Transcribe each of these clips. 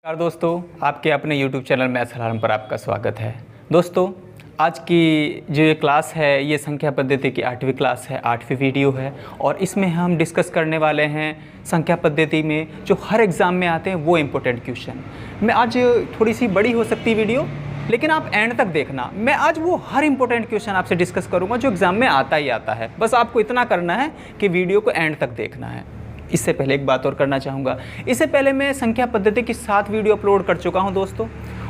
नमस्कार दोस्तों, आपके अपने YouTube चैनल मैथ्स अलार्म पर आपका स्वागत है। दोस्तों, आज की जो ये क्लास है ये संख्या पद्धति की 8वीं क्लास है, 8वीं वीडियो है और इसमें हम डिस्कस करने वाले हैं संख्या पद्धति में जो हर एग्ज़ाम में आते हैं वो इम्पोर्टेंट क्वेश्चन। मैं आज थोड़ी सी बड़ी हो सकती है वीडियो, लेकिन आप एंड तक देखना। मैं आज वो हर इंपॉर्टेंट क्वेश्चन आपसे डिस्कस करूँगा जो एग्ज़ाम में आता ही आता है। बस आपको इतना करना है कि वीडियो को एंड तक देखना है। इससे पहले एक बात और करना चाहूँगा, इससे पहले मैं संख्या पद्धति की 7 वीडियो अपलोड कर चुका हूँ दोस्तों,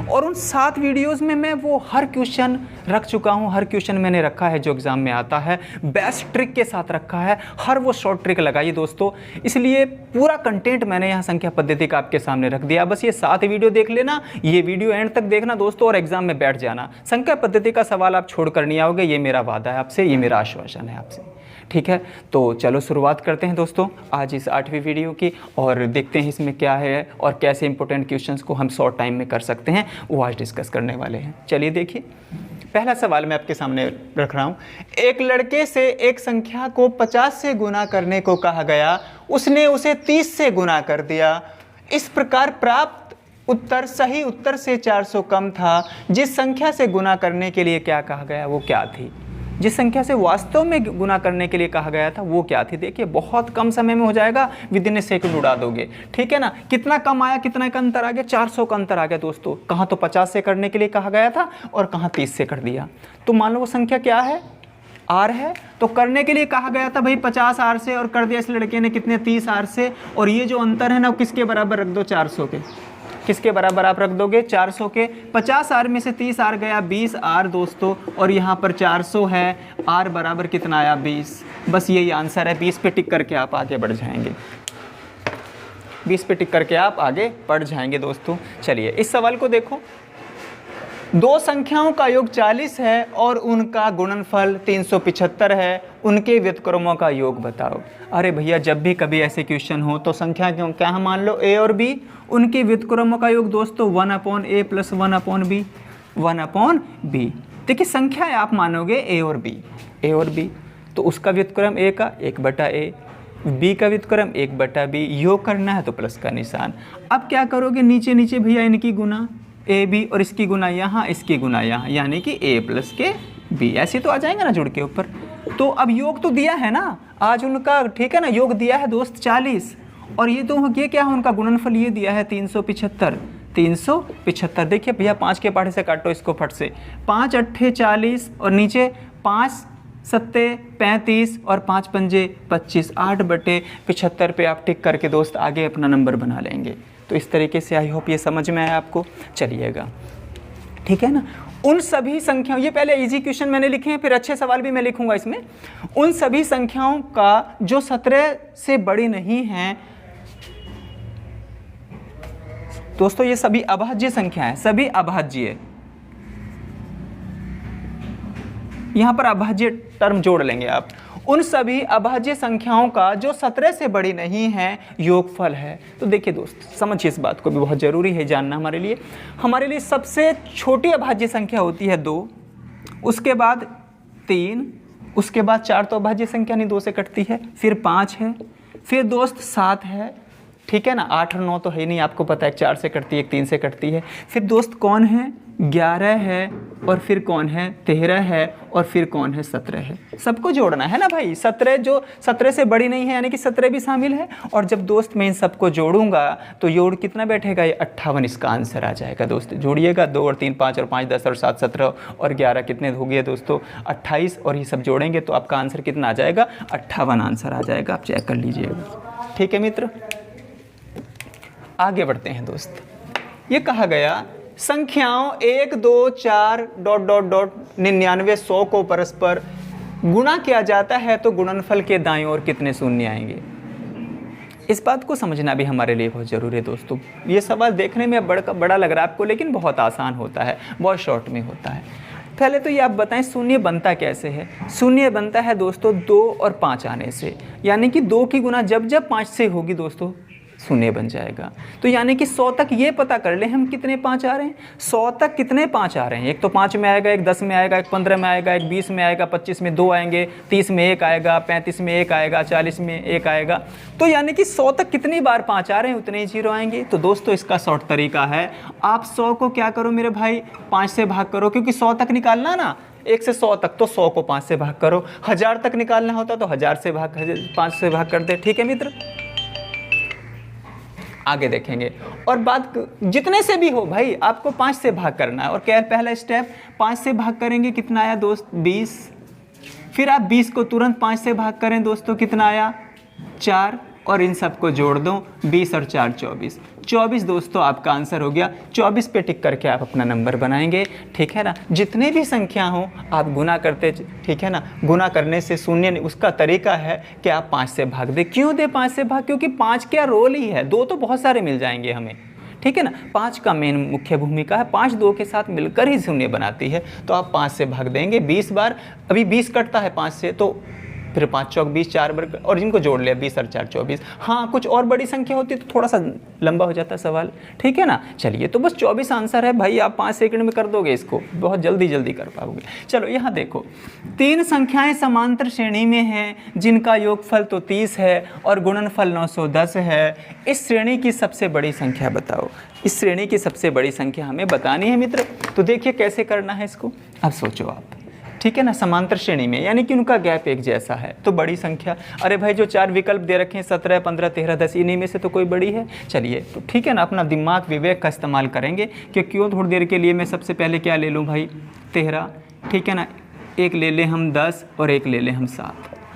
और उन 7 वीडियोस में मैं वो हर क्वेश्चन रख चुका हूँ। हर क्वेश्चन मैंने रखा है जो एग्ज़ाम में आता है, बेस्ट ट्रिक के साथ रखा है, हर वो शॉर्ट ट्रिक लगाई दोस्तों। इसलिए पूरा कंटेंट मैंने यहाँ संख्या पद्धति का आपके सामने रख दिया। बस ये 7 वीडियो देख लेना, ये वीडियो एंड तक देखना दोस्तों और एग्ज़ाम में बैठ जाना। संख्या पद्धति का सवाल आप छोड़ कर नहीं आओगे, ये मेरा वादा है आपसे, ये मेरा आश्वासन है आपसे। ठीक है, तो चलो शुरुआत करते हैं दोस्तों आज इस 8वीं वीडियो की, और देखते हैं इसमें क्या है और कैसे इंपॉर्टेंट क्वेश्चंस को हम शॉर्ट टाइम में कर सकते हैं, वो आज डिस्कस करने वाले हैं। चलिए देखिए, पहला सवाल मैं आपके सामने रख रहा हूँ। एक लड़के से एक संख्या को 50 से गुना करने को कहा गया, उसने उसे 30 से गुना कर दिया। इस प्रकार प्राप्त उत्तर सही उत्तर से 400 कम था। जिस संख्या से गुना करने के लिए क्या कहा गया वो क्या थी? जिस संख्या से वास्तव में गुना करने के लिए कहा गया था वो क्या थी? देखिए, बहुत कम समय में हो जाएगा, विद इन ए सेकंड उड़ा दोगे। ठीक है ना? कितना कम आया, कितना का अंतर आ गया? 400 का अंतर आ गया दोस्तों। कहाँ तो 50 से करने के लिए कहा गया था और कहाँ 30 से कर दिया। तो मान लो वो संख्या क्या है? आर है। तो करने के लिए कहा गया था भाई 50 आर से, और कर दिया इस लड़के ने कितने? 30 आर से। और ये जो अंतर है ना, किसके बराबर रख दो? 400 के। किसके बराबर आप रख दोगे? 400 के। 50 आर में से 30 आर गया 20 आर दोस्तों, और यहाँ पर 400 है। आर बराबर कितना आया? 20। बस यही आंसर है। 20 पे टिक करके आप आगे बढ़ जाएंगे। 20 पे टिक करके आप आगे बढ़ जाएंगे दोस्तों। चलिए इस सवाल को देखो। दो संख्याओं का योग 40 है और उनका गुणनफल 375 है। उनके व्युत्क्रमों का योग बताओ। अरे भैया, जब भी कभी ऐसे क्वेश्चन हो तो संख्या क्यों क्या हम मान लो a और b, उनके व्युत्क्रमों का योग दोस्तों 1/a + 1/b, 1/b। देखिए, संख्या है, आप मानोगे a और b, तो उसका व्युत्क्रम a का 1/a, b का व्युत्क्रम 1/b, योग करना है तो प्लस का निशान। अब क्या करोगे? नीचे नीचे भैया इनकी गुना ए बी, और इसकी गुना यहाँ, इसकी गुना यहाँ, यानी कि a + के b। ऐसे तो आ जाएंगे ना जुड़ के ऊपर। तो अब योग तो दिया है ना आज उनका, ठीक है ना? योग दिया है दोस्त 40, और ये तो ये क्या है? उनका गुणनफल ये दिया है 375। 375। देखिए भैया, 5 के पाठे से काटो इसको फट से। 5 अट्ठे 40, और नीचे 5 सत्ते 35 और 5 पंजे 25। 8/75 पे आप टिक करके दोस्त आगे अपना नंबर बना लेंगे। तो इस तरीके से आई होप ये समझ में आया आपको। चलिएगा, ठीक है ना? उन सभी संख्याओं, ये पहले इजी क्वेश्चन मैंने लिखे हैं, फिर अच्छे सवाल भी मैं लिखूंगा इसमें। उन सभी संख्याओं का जो 17 से बड़ी नहीं है दोस्तों, ये सभी अभाज्य संख्या है, सभी अभाज्य। यहां पर अभाज्य टर्म जोड़ लेंगे आप। उन सभी अभाज्य संख्याओं का जो 17 से बड़ी नहीं है योगफल है। तो देखिए दोस्त, समझिए इस बात को भी, बहुत ज़रूरी है जानना हमारे लिए। सबसे छोटी अभाज्य संख्या होती है 2, उसके बाद 3, उसके बाद 4 तो अभाज्य संख्या नहीं, 2 से कटती है, फिर 5 है, फिर दोस्त 7 है, ठीक है ना? 8 और 9 तो है नहीं, आपको पता है, 4 से कटती है, 3 से कटती है। फिर दोस्त कौन है? 11 है, और फिर कौन है? 13 है, और फिर कौन है? 17 है। सबको जोड़ना है ना भाई। 17 जो 17 से बड़ी नहीं है, यानी कि 17 भी शामिल है। और जब दोस्त मैं इन सबको जोड़ूंगा तो योग कितना बैठेगा? ये 58 इसका आंसर आ जाएगा दोस्त। जोड़िएगा, 2 और 3 5 और 5 10 और 7 17 और 11 कितने हो गए दोस्तों? 28, और ये सब जोड़ेंगे तो आपका आंसर कितना आ जाएगा? 58 आंसर आ जाएगा। आप चेक कर लीजिएगा। ठीक है मित्र, आगे बढ़ते हैं दोस्त। ये कहा गया संख्याओं 1 2 4 ... 99 100 को परस्पर गुणा किया जाता है तो गुणनफल के दाईं ओर कितने शून्य आएंगे? इस बात को समझना भी हमारे लिए बहुत ज़रूरी है दोस्तों। ये सवाल देखने में बड़ा लग रहा है आपको, लेकिन बहुत आसान होता है, बहुत शॉर्ट में होता है। पहले तो ये आप बताएं, शून्य बनता कैसे है? शून्य बनता है दोस्तों 2 और 5 आने से, यानी कि 2 की गुना जब जब 5 से होगी दोस्तों शून्य बन जाएगा। तो यानी कि 100 तक ये पता कर ले हम कितने 5 आ रहे हैं, 100 तक कितने 5 आ रहे हैं। एक तो 5 में आएगा, एक 10 में आएगा, एक 15 में आएगा, एक 20 में आएगा, 25 में 2 आएंगे, 30 में 1 आएगा, 35 में 1 आएगा, 40 में 1 आएगा। तो यानी कि 100 तक कितनी बार 5 आ रहे हैं उतने ही 0 आएंगे। तो दोस्तों इसका शॉर्ट तरीका है, आप 100 को क्या करो मेरे भाई 5 से भाग करो, क्योंकि 100 तक निकालना ना, 1 से 100 तक, तो 100 को 5 से भाग करो। 1000 तक निकालना होता तो 1000 से 5 से भाग कर दे। ठीक है मित्र, आगे देखेंगे। और बात जितने से भी हो भाई आपको 5 से भाग करना है। और क्या पहला स्टेप, 5 से भाग करेंगे कितना आया दोस्त 20। फिर आप 20 को तुरंत 5 से भाग करें दोस्तों, कितना आया 4, और इन सबको जोड़ दो, 20 और 4 24। 24 दोस्तों आपका आंसर हो गया। 24 पे टिक करके आप अपना नंबर बनाएंगे। ठीक है ना, जितने भी संख्या हो आप गुना करते, ठीक है ना, गुना करने से शून्य नहीं, उसका तरीका है कि आप 5 से भाग दे। क्यों दे 5 से भाग, क्योंकि 5 क्या रोल ही है, 2 तो बहुत सारे मिल जाएंगे हमें। ठीक है ना, 5 का मेन मुख्य भूमिका है, 5 2 के साथ मिलकर ही शून्य बनाती है। तो आप 5 से भाग देंगे 20 बार। अभी 20 कटता है 5 से, तो फिर 5 चौक 20, 4 बार, और इनको जोड़ लिया 20 और 4 24। हाँ, कुछ और बड़ी संख्या होती तो थोड़ा सा लंबा हो जाता सवाल। ठीक है ना, चलिए तो बस 24 आंसर है भाई, आप 5 सेकंड में कर दोगे इसको, बहुत जल्दी जल्दी कर पाओगे। चलो यहाँ देखो, 3 संख्याएं समांतर श्रेणी में हैं जिनका योगफल तो 30 है और गुणनफल 910 है। इस श्रेणी की सबसे बड़ी संख्या बताओ। इस श्रेणी की सबसे बड़ी संख्या हमें बतानी है मित्र। तो देखिए कैसे करना है इसको, अब सोचो आप। ठीक है ना, समांतर श्रेणी में यानी कि उनका गैप एक जैसा है, तो बड़ी संख्या। अरे भाई जो 4 विकल्प दे रखे हैं 17, 15, 13, 10, इन्हीं में से तो कोई बड़ी है। चलिए तो ठीक है ना, अपना दिमाग विवेक का इस्तेमाल करेंगे कि क्यों थोड़ी देर के लिए मैं सबसे पहले क्या ले लूँ भाई 13। ठीक है ना, एक ले लें हम 10 और एक ले लें हम 7।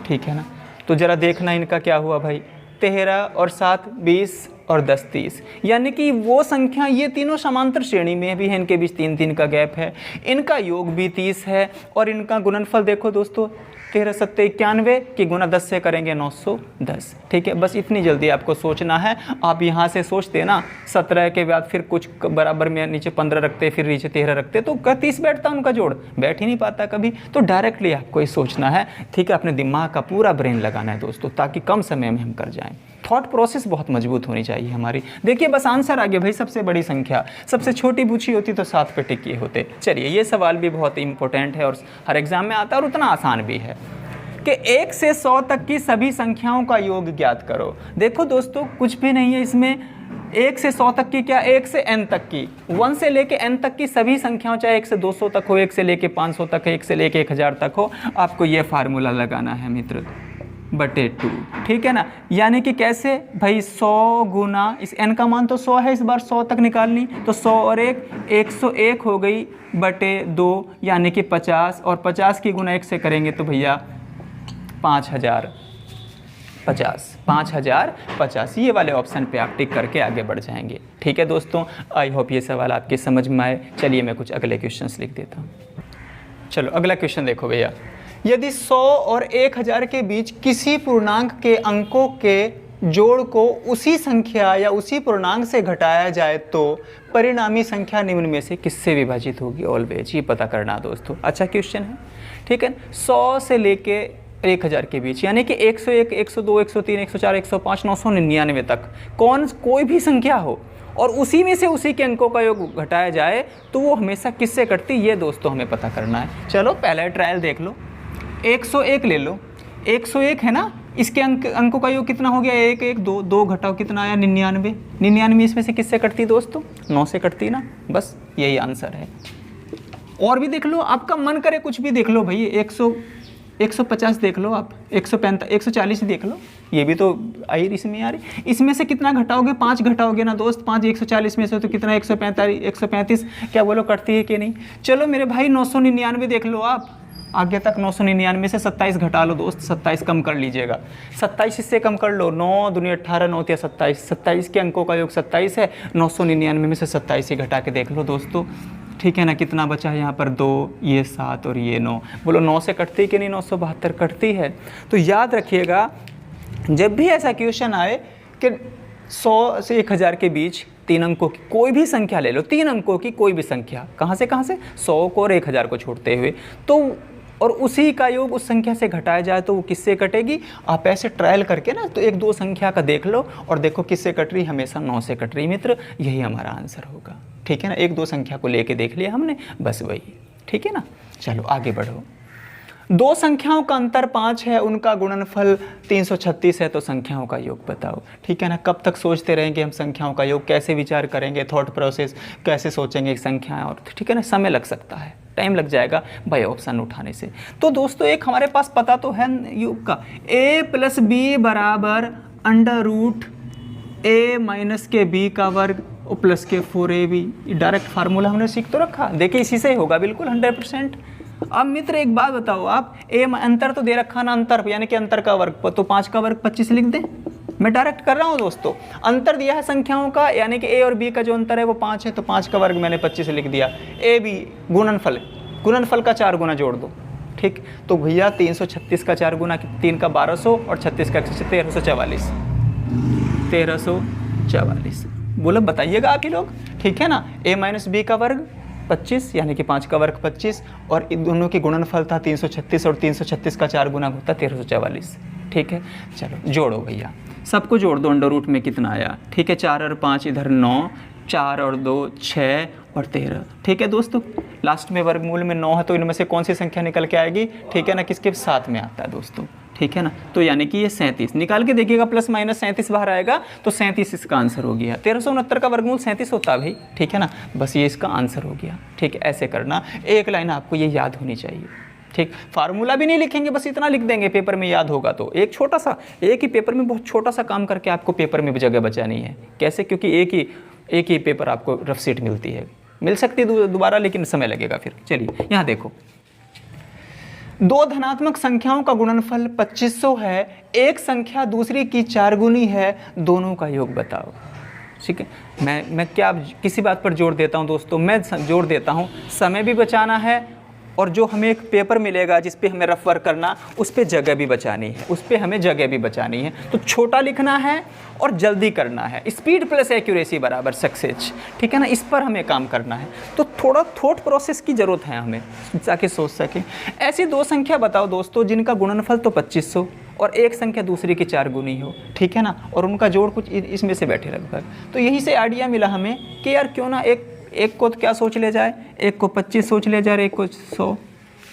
ठीक है ना, तो ज़रा देखना इनका क्या हुआ भाई, 13 और 7 20 और 10 30। यानी कि वो संख्या, ये तीनों समांतर श्रेणी में भी है, इनके बीच 3-3 का गैप है, इनका योग भी 30 है और इनका गुणनफल देखो दोस्तों 13 7 91 की गुना 10 से करेंगे 910। ठीक है, बस इतनी जल्दी आपको सोचना है। आप यहाँ से सोचते ना 17 के बाद फिर कुछ बराबर में नीचे 15 रखते, फिर नीचे 13 रखते, तो 30 बैठता उनका जोड़, बैठ ही नहीं पाता कभी। तो डायरेक्टली आपको ये सोचना है। ठीक है, अपने दिमाग का पूरा ब्रेन लगाना है दोस्तों, ताकि कम समय में हम कर जाएं। थॉट प्रोसेस बहुत मजबूत होनी चाहिए हमारी। देखिए बस आंसर आ गया भाई, सबसे बड़ी संख्या। सबसे छोटी पूछी होती तो 7 पे टिक किए होते। चलिए ये सवाल भी बहुत इंपॉर्टेंट है और हर एग्जाम में आता है और उतना आसान भी है कि 1 से 100 तक की सभी संख्याओं का योग ज्ञात करो। देखो दोस्तों कुछ भी नहीं है इसमें, 1 से 100 तक की क्या, 1 से n तक की, 1 से लेके n तक की सभी संख्याओं, चाहे 1 से 200 तक हो, 1 से लेके 500 तक है, 1 से लेके 1000 तक हो, आपको ये फार्मूला लगाना है मित्र /2। ठीक है ना, यानी कि कैसे भाई 100 गुना इस n का मान तो 100 है, इस बार 100 तक निकालनी, तो 100 और 1 101 हो गई /2 यानी कि 50, और 50 की गुना 1 से करेंगे तो भैया 5050। ये वाले ऑप्शन पे आप टिक करके आगे बढ़ जाएंगे। ठीक है दोस्तों, आई होप ये सवाल आपके समझ में आए। चलिए मैं कुछ अगले क्वेश्चंस लिख देता हूँ। चलो अगला क्वेश्चन देखो भैया, यदि 100 और 1000 के बीच किसी पूर्णांक के अंकों के जोड़ को उसी संख्या या उसी पूर्णांक से घटाया जाए तो परिणामी संख्या निम्न में से किससे विभाजित होगी। ऑलवेज ये पता करना दोस्तों, अच्छा क्वेश्चन है। ठीक है, 100 से लेके 1000 के बीच यानी कि 101, 102, 103, 104, 105, 999 तक कोई भी संख्या हो और उसी में से उसी के अंकों का योग घटाया जाए तो वो हमेशा किससे कटती, ये दोस्तों हमें पता करना है। चलो पहला ट्रायल देख लो, 101 ले लो, 101 है ना, इसके अंकों का योग कितना हो गया, 1 1 2 2 घटाओ कितना आया 99। 99 इसमें से किससे कटती दोस्तों, 9 से कटती ना, बस यही आंसर है। और भी देख लो, आपका मन करे कुछ भी देख लो भाई, 150 देख लो आप, 145 140 देख लो, ये भी तो आई इसमें यार। इसमें से कितना घटाओगे, 5 घटाओगे ना दोस्त, 5 140 में से तो कितना 135 क्या बोलो कटती है कि नहीं। चलो मेरे भाई 999 देख लो आप, आगे तक 999 से 27 घटा लो दोस्त, 27 कम कर लीजिएगा, 27 इससे कम कर लो, 9 दूनी 18, 9 या 27, 27 के अंकों का योग 27 है, 999 में से 27 ही घटा के देख लो दोस्तों। ठीक है ना, कितना बचा है यहाँ पर 2, ये 7 और ये 9, बोलो 9 से कटती है कि नहीं, 972 कटती है। तो याद रखिएगा जब भी ऐसा क्वेश्चन आए कि 100 से 1000 के बीच 3 अंकों की कोई भी संख्या ले लो, 3 अंकों की कोई भी संख्या, कहाँ से 100 को और 1000 को छोड़ते हुए, तो और उसी का योग उस संख्या से घटाया जाए तो वो किससे कटेगी। आप ऐसे ट्रायल करके ना तो एक दो संख्या का देख लो और देखो किससे कट रही, हमेशा 9 से कट रही मित्र, यही हमारा आंसर होगा। ठीक है ना, एक दो संख्या को लेके देख लिया हमने, बस वही। ठीक है ना, चलो आगे बढ़ो। दो संख्याओं का अंतर 5 है, उनका गुणनफल 336 है, तो संख्याओं का योग बताओ। ठीक है ना, कब तक सोचते रहेंगे हम संख्याओं का योग, कैसे विचार करेंगे, थॉट प्रोसेस कैसे सोचेंगे एक संख्या, और ठीक है ना, समय लग सकता है, टाइम लग जाएगा भाई ऑप्शन उठाने से। तो दोस्तों एक हमारे पास पता तो है योग का, a + b बराबर √a - के b का वर्ग प्लस के 4ab। डायरेक्ट फार्मूला हमने सीख तो रखा, देखिए इसी से ही होगा बिल्कुल 100%। अब मित्र एक बात बताओ आप, ए अंतर तो दे रखा ना, अंतर यानी कि अंतर का वर्ग, तो 5 का वर्ग 25 लिख दें। मैं डायरेक्ट कर रहा हूँ दोस्तों, अंतर दिया है संख्याओं का, यानी कि ए और बी का जो अंतर है वो 5 है, तो 5 का वर्ग मैंने 25 लिख दिया। ए बी गुणनफल का 4 गुना जोड़ दो। ठीक, तो भैया 336 का 4 गुना 3 का 1200 और 36 का 1344। 1344 बोलो, बताइएगा आप ही लोग। ठीक है ना, a - b का वर्ग 25 यानी कि 5 का वर्ग 25, और इन दोनों की गुणनफल था 336 और 336 का 4 गुना होता 1344। ठीक है, चलो जोड़ो भैया, सबको जोड़ दो, अंडर रूट में कितना आया। ठीक है, 4 और 5 इधर 9, 4 और 2 6 और 13। ठीक है दोस्तों, लास्ट में वर्गमूल में 9 है, तो इनमें से कौन सी संख्या निकल के आएगी। ठीक है ना, किसके साथ में आता है दोस्तों। ठीक है ना, तो यानी कि ये 37 निकाल के देखिएगा, प्लस माइनस 37 बाहर आएगा, तो 37 इसका आंसर हो गया। 1369 का वर्गमूल 37 होता है भाई। ठीक है ना, बस ये इसका आंसर हो गया। ठीक है, ऐसे करना, एक लाइन आपको ये याद होनी चाहिए। ठीक, फार्मूला भी नहीं लिखेंगे, बस इतना लिख देंगे, पेपर में याद होगा तो। एक छोटा सा, एक ही पेपर में बहुत छोटा सा काम करके आपको पेपर में भी जगह बचानी है। कैसे, क्योंकि एक ही पेपर आपको रफ सीट मिलती है, मिल सकती है दोबारा, लेकिन समय लगेगा फिर। चलिए यहाँ देखो, दो धनात्मक संख्याओं का गुणनफल 2500 है, एक संख्या दूसरी की 4 गुनी है, दोनों का योग बताओ। ठीक है, मैं क्या किसी बात पर जोर देता हूँ दोस्तों, मैं जोर देता हूँ समय भी बचाना है, और जो हमें एक पेपर मिलेगा जिस पे हमें रफ वर्क करना, उस पे जगह भी बचानी है, उस पे हमें जगह भी बचानी है। तो छोटा लिखना है और जल्दी करना है, स्पीड प्लस एक्यूरेसी बराबर सक्सेस। ठीक है ना, इस पर हमें काम करना है, तो थोड़ा थॉट प्रोसेस की ज़रूरत है हमें, ताकि सोच सकें। ऐसी दो संख्या बताओ दोस्तों जिनका गुणनफल तो 2500 और एक संख्या दूसरी की 4 गुनी हो। ठीक है ना, और उनका जोड़ कुछ इसमें से बैठे लगभग। तो यही से आइडिया मिला हमें कि यार क्यों ना एक को तो क्या सोच ले जाए, एक को 25 सोच ले जाए, एक को 100।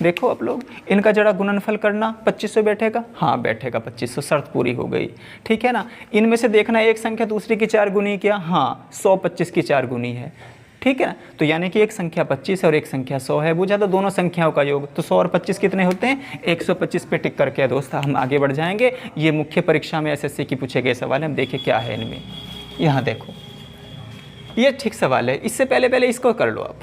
देखो आप लोग, इनका जरा गुणनफल करना, 2500 बैठेगा, हाँ बैठेगा 2500, शर्त पूरी हो गई। ठीक है ना, इनमें से देखना एक संख्या दूसरी की 4 गुनी क्या, हाँ 100 25 की 4 गुनी है। ठीक है ना, तो यानी कि एक संख्या 25 और एक संख्या 100 है, बुझा तो दोनों संख्याओं का योग, तो 100 और 25 कितने होते हैं, 125 पे टिक करके दोस्त हम आगे बढ़ जाएंगे। ये मुख्य परीक्षा में एसएससी की पूछे गए सवाल है, हम देखें क्या है इनमें। यहाँ देखो, ये ठीक सवाल है, इससे पहले इसको कर लो आप।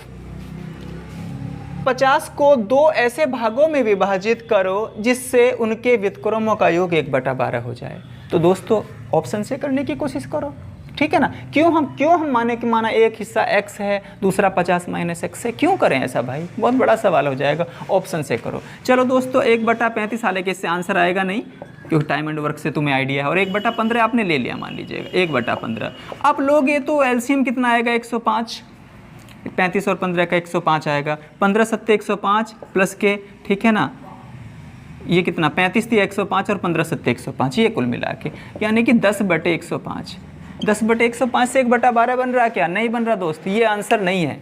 50 को 2 ऐसे भागों में विभाजित करो जिससे उनके व्युत्क्रमों का योग 1/12 हो जाए। तो दोस्तों ऑप्शन से करने की कोशिश करो। ठीक है ना, क्यों हम माना एक हिस्सा x है, दूसरा 50 - x है, क्यों करें ऐसा भाई, बहुत बड़ा सवाल हो जाएगा। ऑप्शन से करो। चलो दोस्तों, 1/35 हालांकि इससे आंसर आएगा नहीं, क्योंकि टाइम एंड वर्क से तुम्हें आइडिया है, और 1/15 आपने ले लिया, मान लीजिएगा 1/15 आप लोग, ये तो एलसीएम कितना आएगा, 105, 35 और 15 का 105 आएगा, 15 सत्ते 105 प्लस के, ठीक है ना, ये कितना 35 थी 105 और 15 सत्ते 105, ये कुल मिला के यानी कि 10/105। 10/105 से 1/12 बन रहा, क्या नहीं बन रहा दोस्त, ये आंसर नहीं है,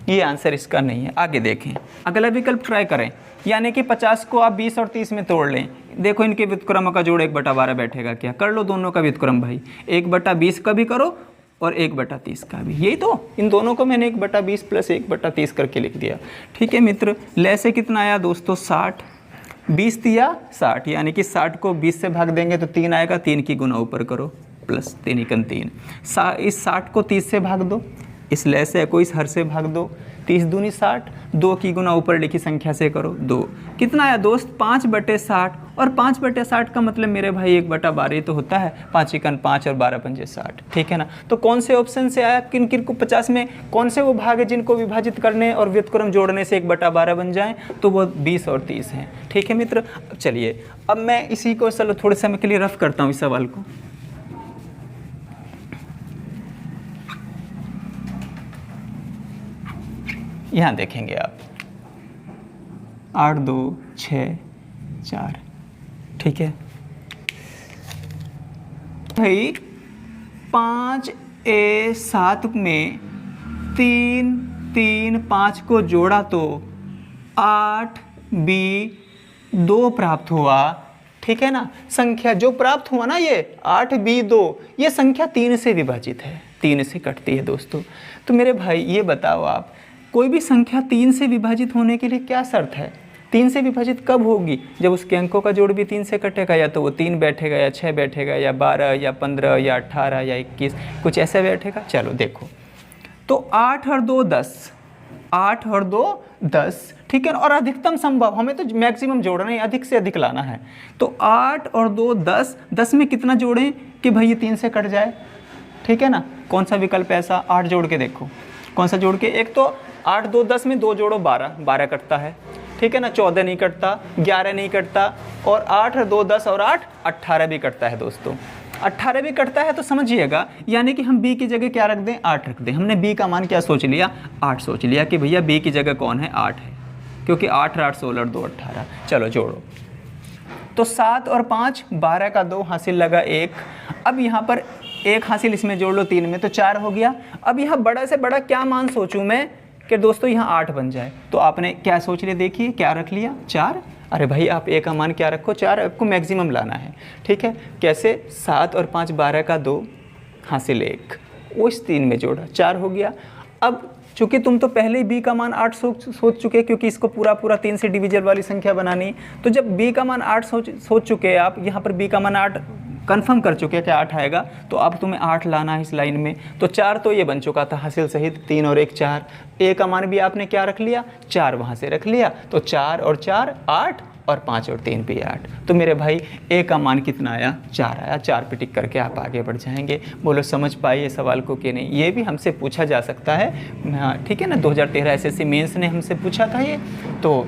ये आंसर इसका नहीं है। आगे देखें, अगला विकल्प ट्राई करें, यानी कि 50 को आप 20 और 30 में तोड़ लें। देखो इनके व्युत्क्रमों का जोड़ 1/12 बैठेगा क्या, कर लो दोनों का व्युत्क्रम भाई, 1/20 का भी करो और 1/30 का भी, यही तो, इन दोनों को मैंने 1/20 प्लस 1/30 करके लिख दिया। ठीक है मित्र, ले से कितना आया दोस्तों, 60, 20 दिया 60, यानी कि 60 को 20 से भाग देंगे तो 3 आएगा, 3 की गुना ऊपर करो, प्लस 3 × 3, इस 60 को 30 से भाग दो, इस लय से को इस हर से भाग दो, 30 दूनी 60, 2 की गुना ऊपर लिखी संख्या से करो 2, कितना आया दोस्त 5/60, और 5/60 का मतलब मेरे भाई 1/12 तो होता है, 5 × 5 और 12 × 60। ठीक है ना, तो कौन से ऑप्शन से आया, किन किन को 50 में कौन से वो भाग है जिनको विभाजित करने और व्युत्क्रम जोड़ने से 1/12 बन जाए, तो वो 20 और 30 हैं। ठीक है मित्र, चलिए अब मैं इसी को चलो थोड़े समय के लिए रफ करता हूँ इस सवाल को। यहाँ देखेंगे आप, 8 2 6 4। ठीक है भाई 5a7 में 3 3 5 को जोड़ा तो 8b2 प्राप्त हुआ। ठीक है ना, संख्या जो प्राप्त हुआ ना ये 8b2, ये संख्या 3 से विभाजित है, 3 से कटती है दोस्तों। तो मेरे भाई ये बताओ आप, कोई भी संख्या 3 से विभाजित होने के लिए क्या शर्त है? 3 से विभाजित कब होगी? जब उसके अंकों का जोड़ भी 3 से कटेगा, या तो वो 3 बैठेगा या 6 बैठेगा या 12 या 15 या 18 या 21, कुछ ऐसा बैठेगा। चलो देखो, तो 8 और 2 10, 8 और 2 10। ठीक है, और अधिकतम संभव, हमें तो मैक्सिमम जोड़ना है, अधिक से अधिक लाना है। तो 8 और 2 10, 10 में कितना जोड़ें कि भाई ये 3 से कट जाए? ठीक है ना, कौन सा विकल्प ऐसा? 8 जोड़ के देखो, कौन सा जोड़ के? एक तो 8 2 10 में 2 जोड़ो 12, 12 कटता है। ठीक है ना, 14 नहीं कटता, 11 नहीं कटता, और 8 और 2 10 और 8 18 भी कटता है दोस्तों। 18 भी कटता है तो समझिएगा, यानी कि हम b की जगह क्या रख दें? 8 रख दें। हमने b का मान क्या सोच लिया? 8 सोच लिया कि भैया b की जगह कौन है? 8 है, क्योंकि 8 और 8 16 और 2 18। चलो जोड़ो, तो 7 और 5 12 का 2 हासिल लगा 1। अब यहाँ पर 1 हासिल इसमें जोड़ लो 3 में, तो 4 हो गया। अब यहाँ बड़ा से बड़ा क्या मान सोचूं मैं कि दोस्तों यहाँ 8 बन जाए? तो आपने क्या सोच लिया? देखिए क्या रख लिया? 4। अरे भाई आप a का मान क्या रखो? 4, आपको मैक्सिमम लाना है। ठीक है, कैसे? 7 और 5 12 का 2 हासिल 1, वो इस 3 में जोड़ा, 4 हो गया। अब चूँकि तुम तो पहले ही b का मान 8 सोच चुके, क्योंकि इसको पूरा 3 से डिविजल वाली संख्या बनानी, तो जब b का मान 8 सोच चुके आप, यहाँ पर b का मान 8 कंफर्म कर चुके कि 8 आएगा, तो अब तुम्हें 8 लाना है इस लाइन में। तो 4 तो ये बन चुका था हासिल सहित, 3 और 1 4। a का मान भी आपने क्या रख लिया? 4 वहाँ से रख लिया, तो 4 और 4 8, और 5 और 3 भी 8। तो मेरे भाई a का मान कितना आया? 4 आया। 4 पे टिक करके आप आगे बढ़ जाएंगे। बोलो समझ पाइए सवाल को कि नहीं? ये भी हमसे पूछा जा सकता है। हाँ ठीक है ना, 2013 SSC मेंस ने हमसे पूछा था ये, तो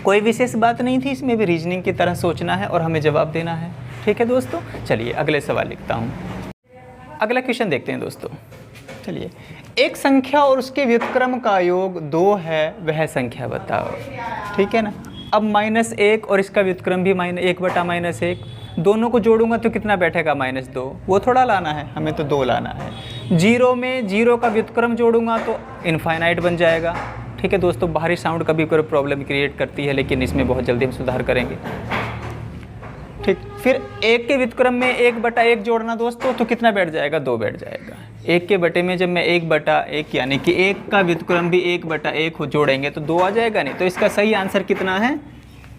कोई विशेष बात नहीं थी, इसमें भी रीजनिंग की तरह सोचना है और हमें जवाब देना है। ठीक है दोस्तों, चलिए अगले सवाल लिखता हूँ। अगला क्वेश्चन देखते हैं दोस्तों। चलिए, एक संख्या और उसके व्युत्क्रम का योग 2 है, वह संख्या बताओ। ठीक है ना, अब -1 और इसका व्युत्क्रम भी -1/-1, दोनों को जोड़ूंगा तो कितना बैठेगा? -2। वो थोड़ा लाना है, हमें तो 2 लाना है। 0 में 0 का व्युत्क्रम जोड़ूंगा तो इनफाइनाइट बन जाएगा। ठीक है दोस्तों, बाहरी साउंड कभी कोई प्रॉब्लम क्रिएट करती है, लेकिन इसमें बहुत जल्दी हम सुधार करेंगे। ठीक, फिर 1 के व्युत्क्रम में 1/1 जोड़ना दोस्तों, तो कितना बैठ जाएगा? 2 बैठ जाएगा। 1 के बटे में जब मैं 1/1 यानी कि 1 का व्युत्क्रम भी 1/1 जोड़ेंगे तो 2 आ जाएगा नहीं? तो इसका सही आंसर कितना है?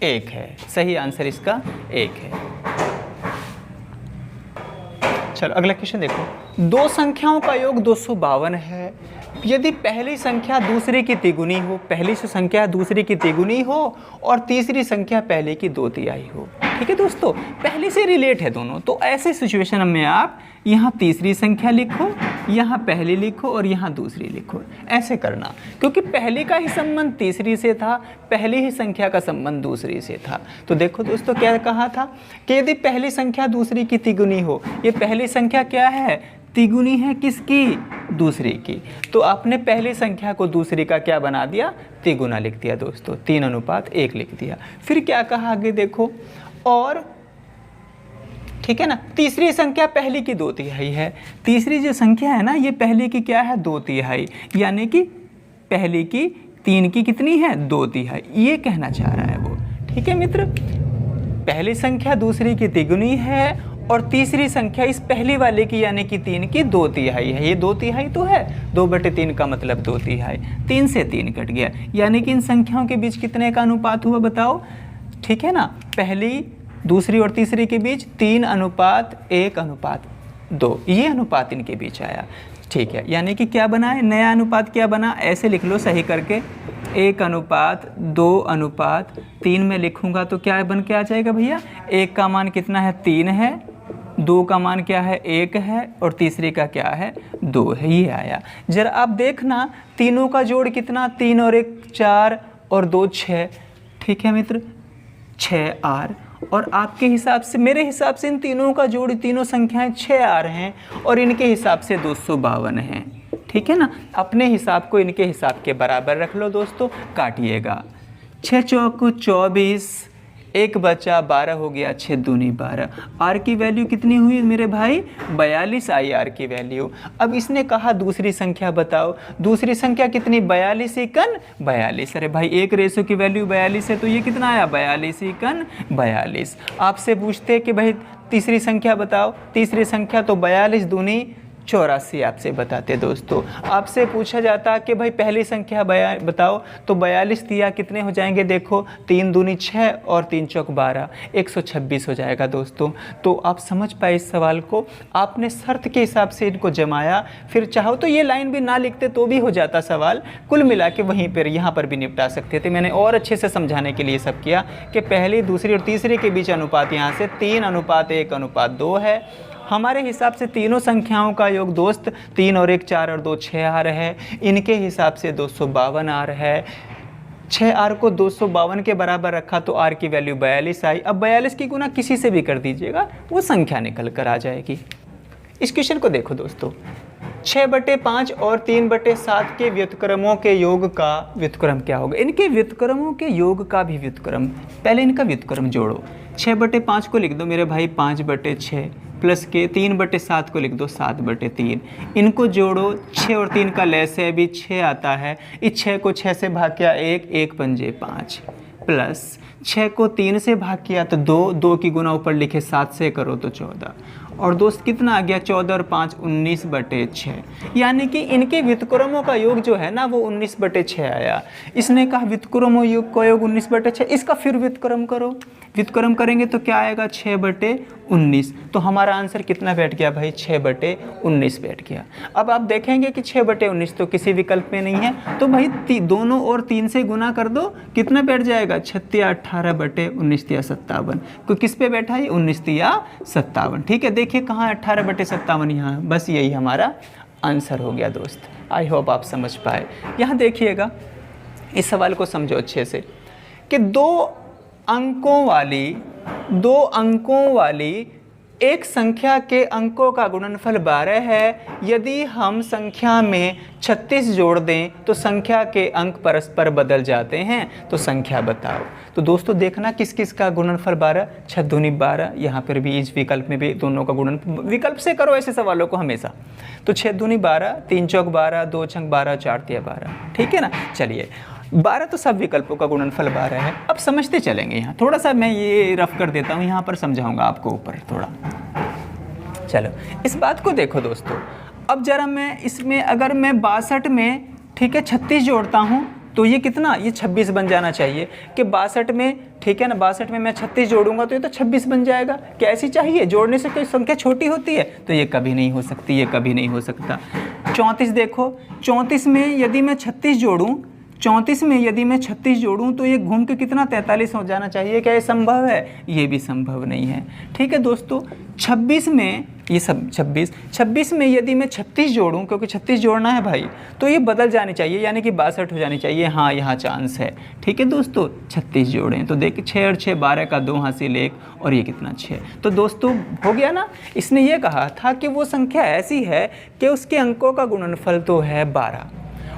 1 है। सही आंसर इसका 1 है। चलो अगला क्वेश्चन देखो। 2 संख्याओं का योग 252 है। यदि पहली संख्या दूसरे की तिगुनी हो, पहली संख्या दूसरे की तिगुनी हो और तीसरी संख्या पहले की 2/3 हो। ठीक है दोस्तों, पहले से रिलेट है दोनों, तो ऐसे सिचुएशन में आप यहाँ तीसरी संख्या लिखो, यहाँ पहली लिखो और यहाँ दूसरी लिखो। ऐसे करना, क्योंकि पहली का ही संबंध तीसरी से था, पहली ही संख्या का संबंध दूसरी से था। तो देखो दोस्तों क्या कहा था कि यदि पहली संख्या दूसरी की तिगुनी हो, ये पहली संख्या क्या है? तिगुनी है किसकी? दूसरी की। तो आपने पहली संख्या को दूसरी का क्या बना दिया? तिगुना लिख दिया दोस्तों, 3:1 लिख दिया। फिर क्या कहा आगे देखो, और ठीक है ना, तीसरी संख्या पहली की 2/3 है। तीसरी जो संख्या है ना, ये पहली की क्या है? 2/3, यानी कि पहली की 3 की कितनी है? 2/3, ये कहना चाह रहा है वो। ठीक है मित्र, पहली संख्या दूसरी की तिगुनी है और तीसरी संख्या इस पहली वाले की यानी कि 3 की 2/3 है। ये 2/3 तो है, 2/3 का मतलब 2/3, 3 से 3 कट गया, यानी कि इन संख्याओं के बीच कितने का अनुपात हुआ बताओ? ठीक है ना, पहली दूसरी और तीसरी के बीच 3:1:2, ये अनुपात इनके बीच आया। ठीक है, यानी कि क्या बना है? नया अनुपात क्या बना? ऐसे लिख लो सही करके, 1:2:3 में लिखूंगा तो क्या बन के आ जाएगा भैया? 1 का मान कितना है? 3 है, 2 का मान क्या है? 1 है, और तीसरी का क्या है? 2 है। ये आया। जरा आप देखना, तीनों का जोड़ कितना? 3 और 1 4 और 2 6। ठीक है मित्र, 6R। और आपके हिसाब से, मेरे हिसाब से इन तीनों का जोड़, तीनों संख्याएं 6R हैं और इनके हिसाब से 252 हैं। ठीक है ना, अपने हिसाब को इनके हिसाब के बराबर रख लो दोस्तों, काटिएगा। 6 चौक 24, एक बचा 12 हो गया, 6 दूनी 12। आर की वैल्यू कितनी हुई मेरे भाई? 42 आई आर की वैल्यू। अब इसने कहा दूसरी संख्या बताओ, दूसरी संख्या कितनी? 42 एकन 42। अरे भाई एक रेशो की वैल्यू 42 है तो ये कितना आया? 42 एकन 42। आपसे पूछते कि भाई तीसरी संख्या बताओ, तीसरी संख्या तो 42 दूनी 84 आपसे बताते दोस्तों। आपसे पूछा जाता कि भाई पहली संख्या बताओ, तो 42 दिया कितने हो जाएंगे? देखो 3 दूनी 6 और 3 चौक 12, 126 हो जाएगा दोस्तों। तो आप समझ पाए इस सवाल को, आपने शर्त के हिसाब से इनको जमाया। फिर चाहो तो ये लाइन भी ना लिखते तो भी हो जाता सवाल। कुल मिला के वहीं पर यहाँ पर भी निपटा सकते थे। मैंने और अच्छे से समझाने के लिए सब किया कि पहली, दूसरी और तीसरी के बीच अनुपात यहाँ से 3:1:2 है। हमारे हिसाब से तीनों संख्याओं का योग दोस्त 3 और 1 4 और 2 6 आ रहा है। इनके हिसाब से 252 आ रहा है। 6 आर को 252 के बराबर रखा तो आर की वैल्यू 42 आई। अब 42 की गुना किसी से भी कर दीजिएगा, वो संख्या निकल कर आ जाएगी। इस क्वेश्चन को देखो दोस्तों, 6/5 और 3/7 के व्युत्क्रमों के योग का व्युत्क्रम क्या होगा? इनके व्युत्क्रमों के योग का भी व्युत्क्रम, पहले इनका व्युत्क्रम जोड़ो। 6/5 को लिख दो मेरे भाई 5/6 प्लस के 3/7 को लिख दो 7/3। इनको जोड़ो, 6 और 3 का लैस है, अभी 6 आता है। इस 6 को 6 से भाग किया 1, 1 पंजे 5, प्लस 6 को 3 से भाग किया तो 2, 2 की गुना ऊपर लिखे 7 से करो तो 14। और दोस्त कितना आ गया? 14 और 5 19/6। यानी कि इनके व्युत्क्रमों का योग जो है ना वो 19/6 आया। इसने कहा व्युत्क्रमों योग का योग 19/6, इसका फिर व्युत्क्रम करो। व्युत्क्रम करेंगे तो क्या आएगा? 6/19। तो हमारा आंसर कितना बैठ गया भाई? 6/19 बैठ गया। अब आप देखेंगे कि 6/19 तो किसी विकल्प में नहीं है, तो भाई दोनों और 3 से गुना कर दो, कितना बैठ जाएगा? 36 18/19 या 57। तो किस पे बैठा है? 19 या 57। ठीक है, देखिए कहाँ 18/57 यहाँ, बस यही हमारा आंसर हो गया दोस्त। आई होप आप समझ पाए। यहाँ देखिएगा, इस सवाल को समझो अच्छे से कि दो अंकों वाली एक संख्या के अंकों का गुणनफल 12 है। यदि हम संख्या में 36 जोड़ दें तो संख्या के अंक परस्पर बदल जाते हैं, तो संख्या बताओ। तो दोस्तों देखना किस किस का गुणनफल 12, 6 दूनी 12। यहाँ पर भी इस विकल्प में भी दोनों का गुणन, विकल्प से करो ऐसे सवालों को हमेशा। तो 6 दूनी 12, 3 चौक 12, 2 छंग 12, 4 तिया 12। ठीक है ना? चलिए 12 तो सब विकल्पों का गुणनफल 12 है। अब समझते चलेंगे। यहाँ थोड़ा सा मैं ये रफ कर देता हूँ, यहाँ पर समझाऊंगा आपको ऊपर थोड़ा। चलो इस बात को देखो दोस्तों, अब जरा मैं इसमें अगर मैं 62 में, ठीक है, 36 जोड़ता हूँ तो ये कितना? ये 26 बन जाना चाहिए कि 62 में, ठीक है ना, 62 में मैं 36 जोड़ूंगा तो ये तो 26 बन जाएगा। क्या ऐसी चाहिए? जोड़ने से कोई संख्या छोटी होती है? तो ये कभी नहीं हो सकती, ये कभी नहीं हो सकता। 34 देखो, 34 में यदि मैं 36 जोड़ूँ, 34 में यदि मैं 36 जोड़ूं तो ये घूम के कितना? 43 हो जाना चाहिए। क्या ये संभव है? ये भी संभव नहीं है। ठीक है दोस्तों, 26 में ये सब 26 में यदि मैं 36 जोड़ूं, क्योंकि 36 जोड़ना है भाई, तो ये बदल जानी चाहिए, यानी कि 62 हो जानी चाहिए। हाँ यहाँ चांस है। ठीक है दोस्तों, 36 जोड़ें तो देखिए 6 और 6 12 का 2 हासिल 1, और ये कितना 6। तो दोस्तों हो गया ना। इसने ये कहा था कि वो संख्या ऐसी है कि उसके अंकों का गुणनफल तो है 12,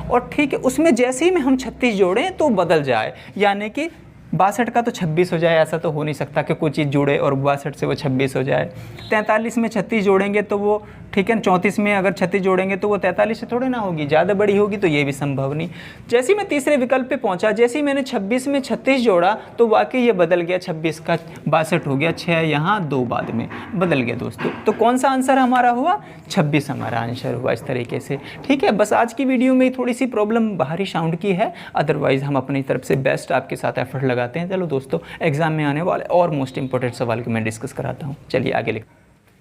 और ठीक है उसमें जैसे ही में हम 36 जोड़ें तो बदल जाए, यानी कि 62 का तो 26 हो जाए। ऐसा तो हो नहीं सकता कि कोई चीज़ जुड़े और 62 से वो 26 हो जाए। 43 में 36 जोड़ेंगे तो वो, ठीक है, 34 में अगर 36 जोड़ेंगे तो वो 43 से थोड़ी ना होगी, ज़्यादा बड़ी होगी, तो ये भी संभव नहीं। जैसे ही मैं तीसरे विकल्प पे पहुंचा, जैसे ही मैंने 26 में 36 जोड़ा तो वाकई ये बदल गया, 26 का 62 हो गया, 6 यहाँ 2 बाद में बदल गया दोस्तों। तो कौन सा आंसर हमारा हुआ? 26 हमारा आंसर हुआ इस तरीके से। ठीक है, बस आज की वीडियो में थोड़ी सी प्रॉब्लम बाहरी साउंड की है, अदरवाइज़ हम अपनी तरफ से बेस्ट आपके साथ एफर्ट लगाते हैं। चलो दोस्तों, एग्जाम में आने वाले और मोस्ट इंपॉर्टेंट सवाल को मैं डिस्कस कराता हूँ। चलिए आगे लिख।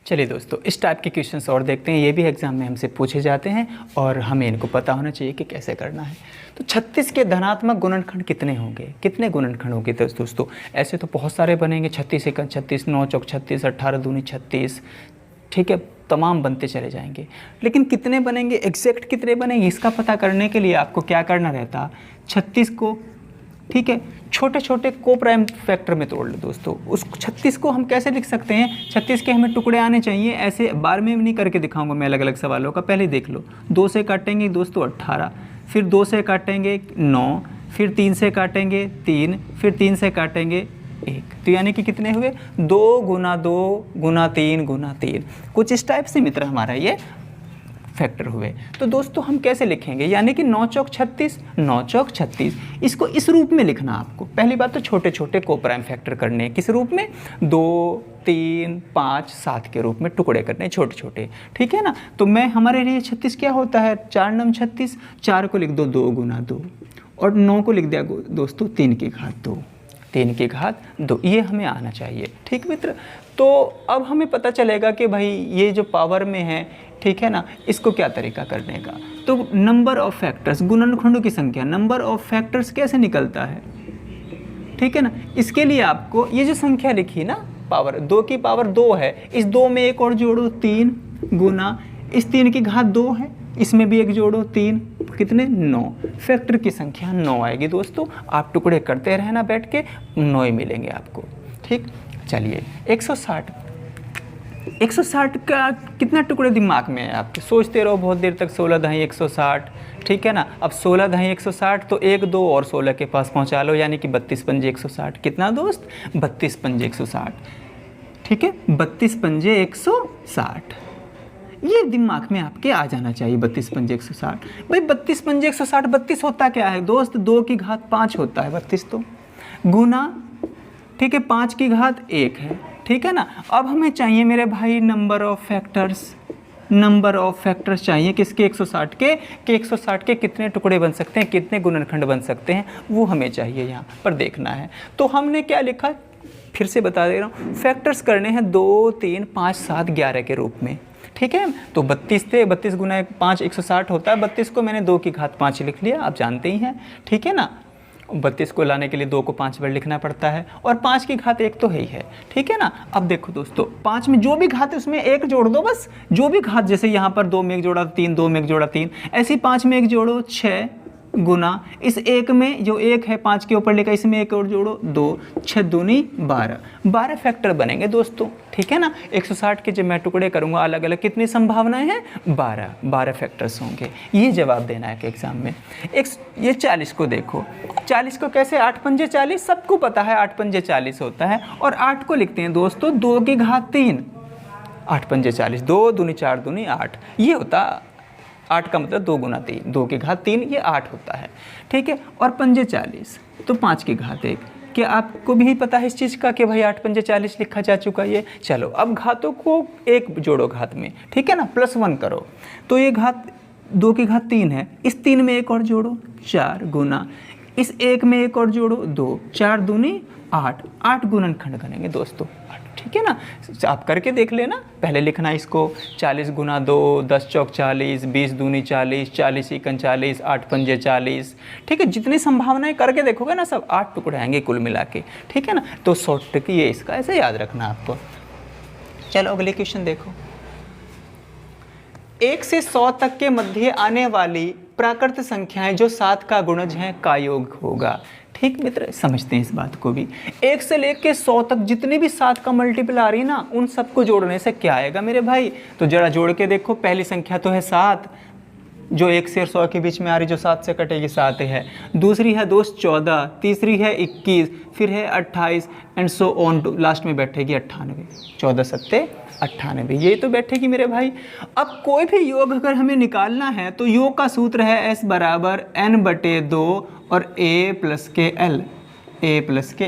चलिए दोस्तों, इस टाइप के क्वेश्चंस और देखते हैं। ये भी एग्जाम में हमसे पूछे जाते हैं और हमें इनको पता होना चाहिए कि कैसे करना है। तो 36 के धनात्मक गुणनखंड कितने होंगे? कितने गुणनखंड होंगे दोस्तों? ऐसे तो बहुत सारे बनेंगे, 36 एकम 36, 9 चौक 36, 18 दूनी 36, ठीक है, तमाम बनते चले जाएंगे। लेकिन कितने बनेंगे, एग्जैक्ट कितने बनेंगे, इसका पता करने के लिए आपको क्या करना रहता? 36 को, ठीक है, छोटे छोटे को प्राइम फैक्टर में तोड़ लो दोस्तों। उस 36 को हम कैसे लिख सकते हैं? 36 के हमें टुकड़े आने चाहिए। ऐसे बार में नहीं करके दिखाऊंगा मैं अलग अलग सवालों का, पहले देख लो। 2 से काटेंगे दोस्तों 18, फिर 2 से काटेंगे 9, फिर 3 से काटेंगे 3, फिर 3 से काटेंगे 1, तो यानी कि कितने हुए 2 गुना 2 गुना 3 गुना 3। कुछ इस टाइप से मित्र हमारा ये फैक्टर हुए। तो दोस्तों हम कैसे लिखेंगे, यानी कि 9 चौक 36, 9 चौक 36, इसको इस रूप में लिखना आपको। पहली बात तो छोटे छोटे कोप्राइम फैक्टर करने हैं, किस रूप में 2 3 5 7 के रूप में टुकड़े करने हैं छोटे छोटे, ठीक है ना। तो मैं हमारे लिए 36 क्या होता है, 4 नम 36, 4 को लिख दो 2 गुना 2 और 9 को लिख दिया दोस्तों 3 की घात 2, 3 की घात 2, ये हमें आना चाहिए, ठीक मित्र। तो अब हमें पता चलेगा कि भाई ये जो पावर में है, ठीक है ना, इसको क्या तरीका करने का। तो नंबर ऑफ फैक्टर्स, गुणनखंडों की संख्या, नंबर ऑफ फैक्टर्स कैसे निकलता है, ठीक है ना। इसके लिए आपको ये जो संख्या लिखी ना, पावर 2 की पावर 2 है, इस 2 में एक और जोड़ो 3 गुना इस 3 की घात 2 है, इसमें भी एक जोड़ो 3, कितने 9, फैक्टर की संख्या 9 आएगी दोस्तों। आप टुकड़े करते रहना बैठ के, 9 ही मिलेंगे आपको, ठीक। चलिए 160 का कितना टुकड़े दिमाग में है आपके, सोचते रहो बहुत देर तक। 16 दही 160, ठीक है ना। अब 16 दही 160 तो 1 2 और 16 के पास पहुंचा लो, यानी कि 32 पंजे 160। कितना दोस्त, 32 पंजे 160, ठीक है, 32 पंजे 160, ये दिमाग में आपके आ जाना चाहिए। 32 पंजे 160, भाई 32 पंजे 160, 32 होता क्या है दोस्त, 2 की घात 5 होता है 32, तो गुना, ठीक है, 5 की घात 1 है, ठीक है ना। अब हमें चाहिए मेरे भाई number of factors, number of factors चाहिए किसके, 160 के, कि 160 के कितने टुकड़े बन सकते हैं, कितने गुणनखंड बन सकते हैं, वो हमें चाहिए यहाँ पर देखना है। तो हमने क्या लिखा, फिर से बता दे रहा हूँ, फैक्टर्स करने हैं 2 3 5 7 11 के रूप में, ठीक है। तो 32 थे, 32 गुना 5 160 होता है, 32 को मैंने 2 की घात 5 लिख लिया, आप जानते ही हैं, ठीक है ना। 32 को लाने के लिए 2 को 5 बार लिखना पड़ता है, और 5 की घात 1 तो है ही है, ठीक है ना। अब देखो दोस्तों, 5 में जो भी घात है उसमें 1 जोड़ दो बस, जो भी घात, जैसे यहाँ पर 2 में 1 जोड़ा 3, 2 में 1 जोड़ा 3, ऐसे 5 में 1 जोड़ो 6 गुना इस 1 में जो 1 है 5 के ऊपर लेकर इसमें 1 और जोड़ो 2, 6 दूनी 12, 12 फैक्टर बनेंगे दोस्तों, ठीक है ना। 160 के जब मैं टुकड़े करूँगा अलग अलग, कितनी संभावनाएं हैं, 12 फैक्टर्स होंगे। ये जवाब देना है कि एग्जाम में। ये 40 को देखो, 40 को कैसे, 8 पंजे 40, सबको पता है 8 पंजे 40 होता है, और 8 को लिखते हैं दोस्तों 2 की घात 3, 8 पंजे 40, 2 दूनी 4 दूनी 8, ये होता 8 का मतलब 2 गुना 3, 2 की घात 3, ये 8 होता है, ठीक है। और पंजे 40 तो 5 की घात 1, क्या आपको भी पता है इस चीज़ का कि भाई 8 पंजे 40 लिखा जा चुका है ये। चलो अब घातों को एक जोड़ो घात में, ठीक है ना, +1 करो, तो ये घात 2 की घात 3 है, इस 3 में एक और जोड़ो 4 गुना इस 1 में एक और जोड़ो 2, 4 दूनी 8, 8 गुणनखंड करेंगे दोस्तों, ठीक है ना। आप करके देख लेना, पहले लिखना इसको 40 गुना 2, 10 चौक 40, 20 दूनी 40, 40 इकन 40, 8 पंजे 40, ठीक है। जितनी संभावनाएं करके देखोगे ना, सब 8 टुकड़े आएंगे कुल मिला के, ठीक है ना। तो शॉर्ट ट्रिक ये इसका, ऐसे याद रखना आपको। चलो अगले क्वेश्चन देखो, 1 से 100 तक के मध्य आने वाली प्राकृत संख्याएं जो 7 का गुणज हैं का योग होगा, ठीक मित्र। समझते हैं इस बात को भी, 1 से लेके 100 तक जितनी भी 7 का मल्टीपल आ रही है ना, उन सबको जोड़ने से क्या आएगा मेरे भाई। तो जरा जोड़ के देखो, पहली संख्या तो है 7, जो 1 से 100 के बीच में आ रही, जो 7 से कटेगी 7 है। दूसरी है दोस्त 14, तीसरी है 21, फिर है 28 and so on to, last में बैठेगी 98, 14 सत्ते 98, ये तो बैठेगी मेरे भाई। अब कोई भी योग अगर हमें निकालना है तो योग का सूत्र है S बराबर n/2 और a प्लस के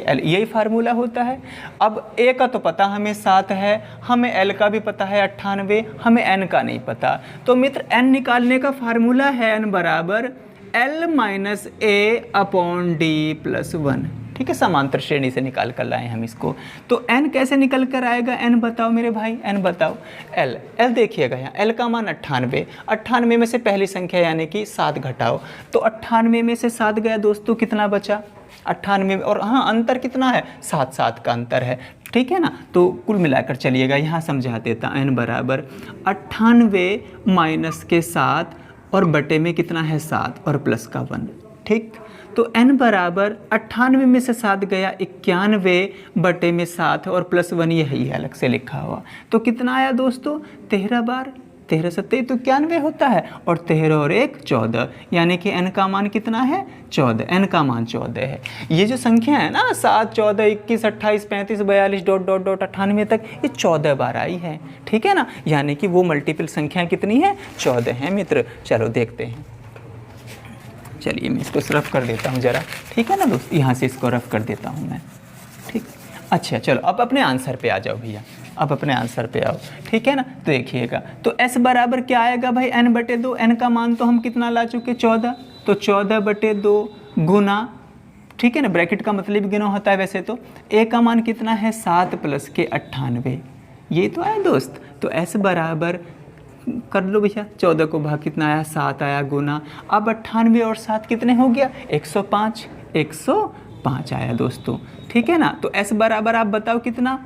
l, यही फार्मूला होता है। अब a का तो पता हमें 7 है, हमें l का भी पता है 98, हमें n का नहीं पता। तो मित्र n निकालने का फार्मूला है n बराबर l माइनस a/d+1, ठीक है। समांतर श्रेणी से निकाल कर लाए हम इसको। तो n कैसे निकल कर आएगा, n बताओ मेरे भाई, n बताओ। l देखिएगा यहाँ, l का मान 98, 98 में से पहली संख्या यानी कि 7 घटाओ, तो 98 में से 7 गया दोस्तों, कितना बचा 98, और हाँ अंतर कितना है, 7 का अंतर है, ठीक है ना। तो कुल मिलाकर चलिएगा, यहाँ समझा देता, n बराबर 98 माइनस के 7 और बटे में कितना है 7 और प्लस का 1, ठीक। तो n बराबर 98 में से 7 गया 91 बटे में 7 और +1 यही है अलग से लिखा हुआ, तो कितना आया दोस्तों 13 बार, 13 सत्ते तो 91 होता है, और 13 और 1 14, यानी कि n का मान कितना है 14, n का मान 14 है। ये जो संख्या है ना 7, 14, 21, 28, 35, 42 डॉट डॉट डॉट 98 तक, ये 14 बार आई है, ठीक है ना, यानी कि वो मल्टीपल संख्या कितनी है 14 है मित्र। चलो देखते हैं, चलिए मैं इसको रफ कर देता हूँ ज़रा, ठीक है ना दोस्त, यहाँ से इसको रफ कर देता हूँ मैं, ठीक। अच्छा चलो अब अपने आंसर पे आ जाओ भैया, अब अपने आंसर पे आओ, ठीक है ना। तो देखिएगा, तो s बराबर क्या आएगा भाई n/2, n का मान तो हम कितना ला चुके 14, तो 14/2 गुना, ठीक है ना, ब्रैकेट का मतलब गुना होता है वैसे तो, a का मान कितना है 7 + के 98, ये तो है दोस्त। तो s बराबर कर लो भैया, 14 को भाग कितना आया 7 आया गुना, अब 98 और 7 कितने हो गया 105, 105 आया दोस्तों, ठीक है ना। तो s बराबर आप बताओ कितना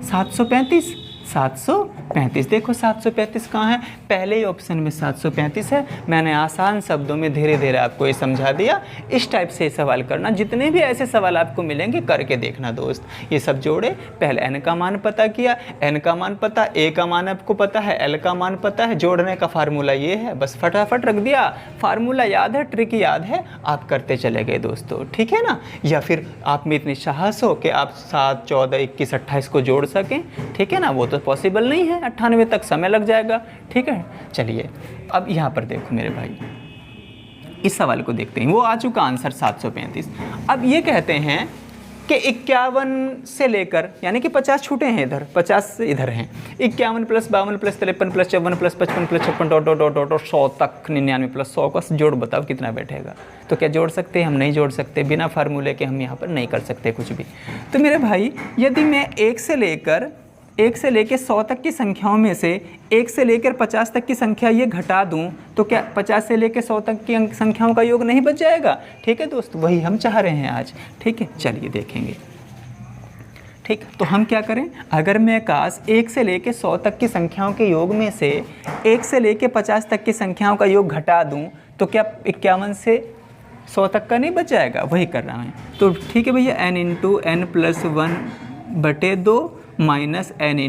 735, 735। देखो 735 कहाँ है, पहले ही ऑप्शन में 735 है। मैंने आसान शब्दों में धीरे धीरे आपको ये समझा दिया। इस टाइप से सवाल करना, जितने भी ऐसे सवाल आपको मिलेंगे करके देखना दोस्त। ये सब जोड़े, पहले n का मान पता किया, n का मान पता, a का मान आपको पता है, l का मान पता है, जोड़ने का फार्मूला ये है, बस फटाफट रख दिया, फार्मूला याद है, ट्रिक याद है, आप करते चले गए दोस्तों, ठीक है ना। या फिर आप में इतनी साहस हो कि आप 7, 14, 21, 28 को जोड़ सकें, ठीक है ना, वो तो पॉसिबल नहीं है, 98 तक समय लग जाएगा, ठीक है। चलिए अब यहाँ पर देखो मेरे भाई, इस सवाल को देखते हैं, वो आ चुका आंसर 735। अब ये कहते हैं कि 51 से लेकर, यानी कि 50 छूटे हैं इधर, 50 इधर हैं, 51 + 52 + 53 + 54 + 55 + 56 डॉट डॉट डॉट डॉट 100 तक, 99 + 100 का जोड़ बताओ कितना बैठेगा। तो क्या जोड़ सकते हैं हम? नहीं जोड़ सकते, बिना फार्मूले के हम यहाँ पर नहीं कर सकते कुछ भी। तो मेरे भाई यदि मैं 1 से लेकर 100 तक की संख्याओं में से 1 से लेकर 50 तक की संख्या ये घटा दूं, तो क्या 50 से लेकर 100 तक की संख्याओं का योग नहीं बच जाएगा? ठीक है दोस्त, वही हम चाह रहे हैं आज, ठीक है। चलिए देखेंगे, ठीक। तो हम क्या करें, अगर मैं काश 1 से लेकर 100 तक की संख्याओं के योग में से 1 से लेकर 50 तक की संख्याओं का योग घटा दूँ, तो क्या 51 से 100 तक का नहीं बच जाएगा? वही कर रहा है। तो ठीक है भैया, n × n+1/2 minus n ×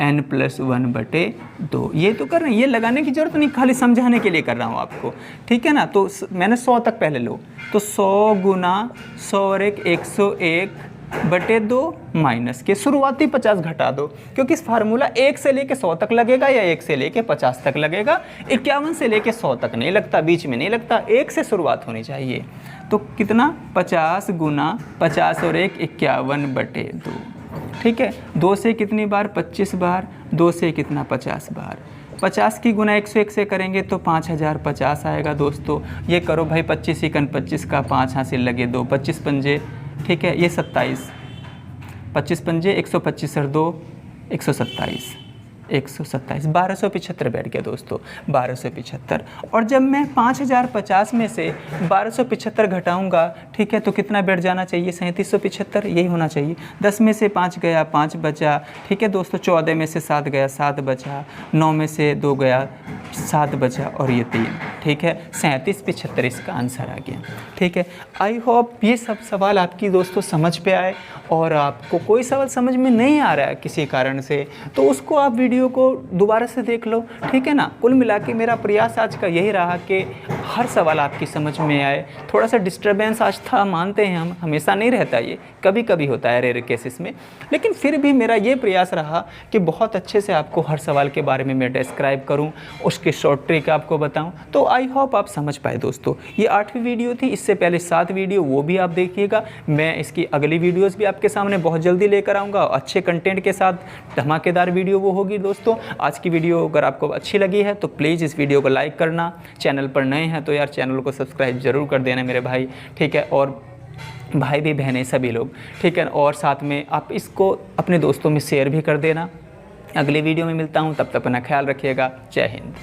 n+1/2, ये तो कर रहे हैं, ये लगाने की जरूरत नहीं, खाली समझाने के लिए कर रहा हूँ आपको, ठीक है ना। तो मैंने 100 तक पहले लो, तो 100 × 100 और 1 101/2 माइनस के शुरुआती 50 घटा दो, क्योंकि इस फार्मूला 1 से लेके 100 तक लगेगा या 1 से लेके 50 तक लगेगा, 51 से लेके 100 तक नहीं लगता, बीच में नहीं लगता, 1 से शुरुआत होनी चाहिए। तो कितना 50 × 50 और 1 51/2, ठीक है। 2 से कितनी बार 25 बार, 2 से कितना 50 बार, 50 की गुना 101 से करेंगे तो 5050 आएगा दोस्तों। ये करो भाई, 25 × 25 का 5 हासिल लगे 2, 25 पंजे, ठीक है, ये 27, 25 पंजे 125 और 2 127, 1275 बैठ गया दोस्तों, 1275। और जब मैं 5050 में से 1275 घटाऊंगा, ठीक है, तो कितना बैठ जाना चाहिए? 3775, यही होना चाहिए। 10 में से 5 गया, 5 बचा, ठीक है दोस्तों। 14 में से 7 गया, 7 बचा। 9 में से 2 गया, 7 बचा, और ये 3, ठीक है। 3775 इसका आंसर आ गया, ठीक है। आई होप ये सब सवाल आपकी दोस्तों समझ पे आए, और आपको कोई सवाल समझ में नहीं आ रहा है किसी कारण से, तो उसको आप वीडियो को दोबारा से देख लो, ठीक है ना। कुल मिला के मेरा प्रयास आज का यही रहा कि हर सवाल आपकी समझ में आए। थोड़ा सा डिस्टर्बेंस आज था, मानते हैं हम, हमेशा नहीं रहता, ये कभी कभी होता है रेयर केसेस में, लेकिन फिर भी मेरा ये प्रयास रहा कि बहुत अच्छे से आपको हर सवाल के बारे में मैं डिस्क्राइब करूं, उसकी शॉर्ट ट्रिक आपको बताऊं। तो आई होप आप समझ पाए दोस्तों। ये 8वीं वीडियो थी, इससे पहले 7 वीडियो, वो भी आप देखिएगा। मैं इसकी अगली वीडियोज़ भी आपके सामने बहुत जल्दी लेकर आऊँगा, अच्छे कंटेंट के साथ, धमाकेदार वीडियो वो होगी दोस्तों। आज की वीडियो अगर आपको अच्छी लगी है तो प्लीज़ इस वीडियो को लाइक करना, चैनल पर नए हैं तो यार चैनल को सब्सक्राइब ज़रूर कर देना मेरे भाई, ठीक है, और भाई भी बहनें सभी लोग, ठीक है। और साथ में आप इसको अपने दोस्तों में शेयर भी कर देना। अगली वीडियो में मिलता हूँ, तब तक अपना ख्याल रखिएगा। जय हिंद।